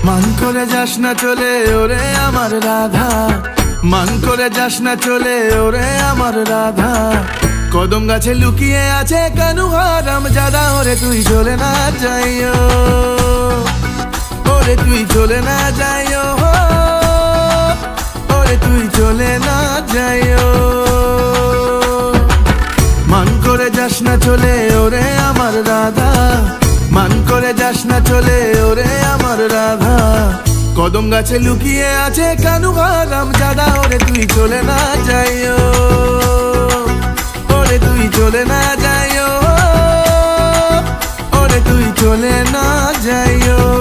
মান করে যাস না চলে ওরে আমার রাধা, মান করে যাস না চলে ওরে আমার রাধা। কদম গাছে লুকিয়ে আছে কানু হারাম জাদা, ওরে তুই চলে না যাইও, ওরে তুই চলে না যাইও, ওরে তুই চলে না যাইও। মান করে যাস না চলে ওরে আমার রাধা, মান করে যাস না চলে ওরে আমার রাধা। কদম গাছে লুকিয়ে আছে কানু হারাম জাদা, ওরে তুই চলে না যাইও, ওরে তুই চলে না যাইও, ওরে তুই চলে না যাইও।